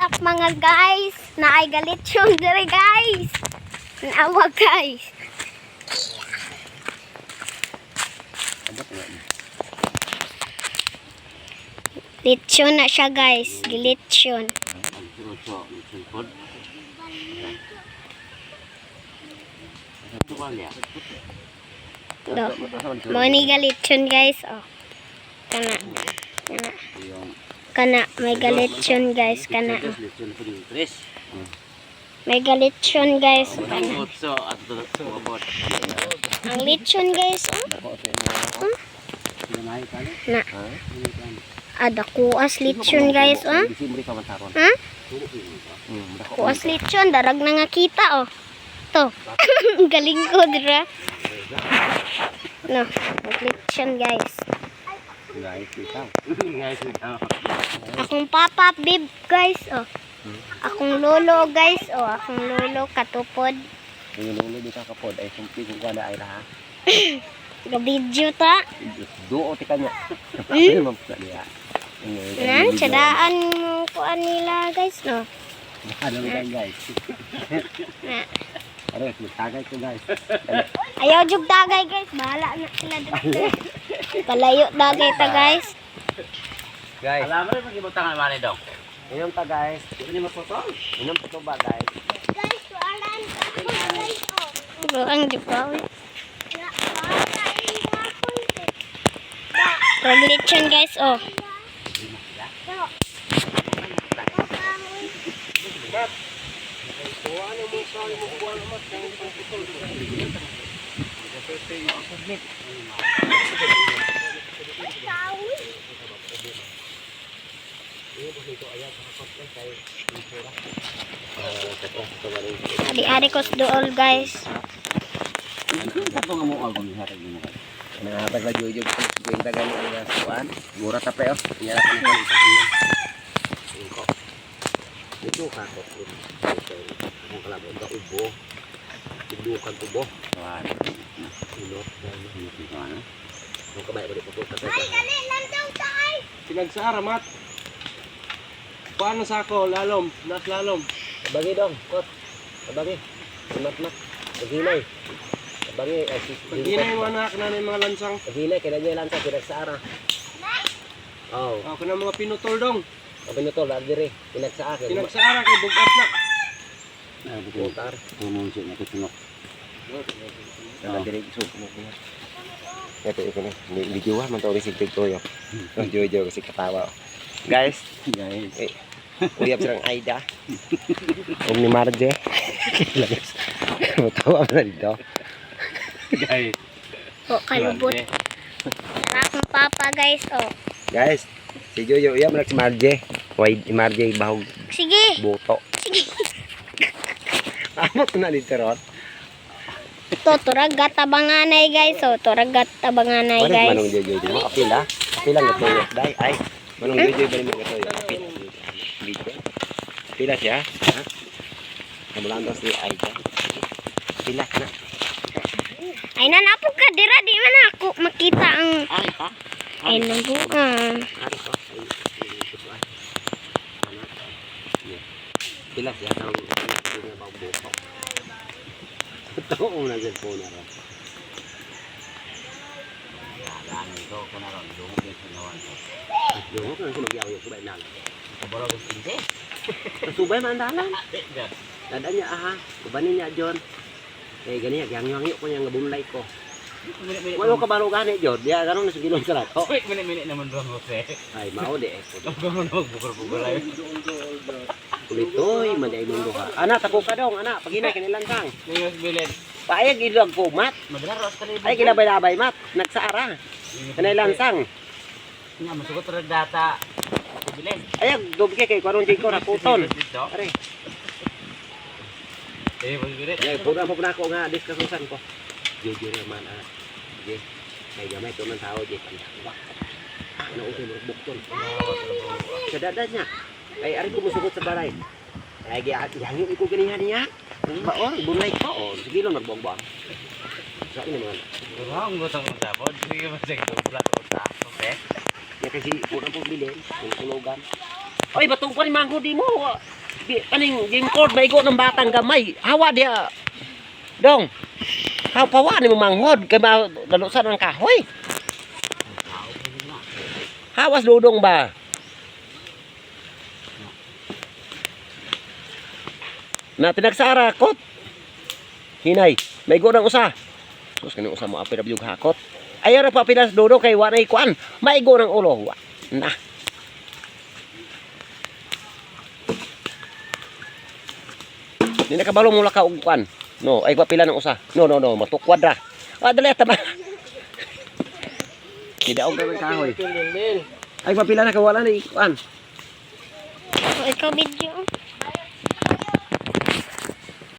up mga guys? Naay galit yung dire guys. Naawag guys. Lechon na siya guys. Gilechon. Money galechon guys. Oh. Kana. Kana may galechon guys kana. May galechon guys kana. Ang lechon guys oh. Na. Ada kuas lechon guys oh. Ha? Kuas lechon darag na nga kita oh. To. Galing ko dira. No, lechon guys. Akong papa bib guys oh. Akong lolo guys oh, akong lolo katupod. Yung lolo di ka kapod ay sumpi kung kuha na ay raha. Ga-video ta. Duo ti kanya. Nan, sadaan mo kuan nila guys no. Ano lang guys. Na. Aray, magtagay ko guys. Ayaw jug dagay guys, bahala na sila dito. Palayo dagay ta guys. Guys, Alam mo rin mag-ibutang ang mani dong. inom ta guys. Hindi mo photo? Inom pa to ba guys? Guys, tualan guys oh. Bro, ang jupaw. Lechon guys oh. Adik-adik ko dool guys. Sato nga mo ako ni hatag mo. Nangahatag la jojo ko yung tagan ang suan. Mura ta pa oh. Nya ka ni ko. Ito ka ko. Ang kalabon ka ubo. Tudukan ubo. Wan. Ilot na ni ano. Ang kabay balik ko ta. Ay, dali lantaw tay. Pinagsara, Mat. Paano sa ako? Lalom. Nas lalom. Bagi dong, kot. Bagi. Mat. Paghinay. Bagi ay Pagina yung anak na yung mga lansang. Paghinay kaya niya lang sa pinagsara. Oh, Ako na mga pinutol dong. sabi nito la dire pinagsa akin. Pinagsara kay bugat na. Butar. Pumunsi na kitunok. Sa dire isog mo ko. Ito na. Video man to si TikTok yo. Jojo kasi katawa. Guys, Guys. uyab sarang Aida. Ni Marje. Matawa na dito. Guys. Oh, kalubot. Akong papa guys oh. Guys, si Jojo uyab na si Marje. Why Marje bahog Sige. buto. Sige. Amot na dito ron. To turagat tabanganay guys oh. Turagat tabanganay Manong guys. Jojo di mo apila. Apila nga tuyo dai ay. Manong Jojo bali mo gatoy. Apila. Dito. Apila siya. Ha? Kamulan daw si Aida. Apila na. Ay nanapog ka dira di man ako makita ang Ay ha? ay nabuang. Ari ko. Apila siya daw. Nga ba buto. Tawo na sa phone na ron. Ano ito ko na ron. Dumog din sa nawan ko. Yo, kan ko magyaw yo subay nang. Kabalo ko sa hindi. Subay man dalan. God. Dadan niya aha. Kubanin niya John. Eh gani yang ko niya nga bunlay ko. Minit-minit. Walo ka baro gani John. Dia karon sa gilong sa lato. Wait, minit-minit naman doon ko pre. Ay mao de. Huwag mo na magbukar-bukar ay. Kulitoy man ay mundo ka. Anak tako ka dong, anak. Paginay kanilang sang. Ngayon bilin. Paayag ilag ko mat. Madalas ka rin. Ay kilabay-labay mat. Nagsaara. Kanay lansang. Nga, masugot rin data. Bilin. Ayag dobi kay karon jay ko raputon. Dito. Are. Bilin. Ay pura ko nga diskusan ko. Jojo naman ah. Jay. May gamay to ng tao jay panda. Ano utoy mo bukton. Sa dadanya. Ay ari ko musugot sa balay. Ay gihangi ko ganihan niya. Baon bunlay ko. Oh, sige lang nagbong-bong. Sa ini man. Wala ang gutang utapod. Sige masig dobla utak. Okay. Ya kasi pura po bilin, kung tulugan. Oy, batong pa ni mango di mo. Paning gingkod maigo ng batang gamay. Hawa dia. Dong. Pawa ni mo manghod kay dalusan ng kahoy. Hawas dudong ba? Na tinagsara kot. Hinay, maigo ng usa. Sus kani usa mo apil biyog hakot. Ayaw ra pa pinas dudong kay wa nay kuan. Maigo ng ulo. Na. Di na kabalo mo lakaw og kuan. No, ay papila ng usa. No, matukwad ra. Dali tama. Tidak og ng kahoy. Ay papila na kawala ni kuan. Ikaw video.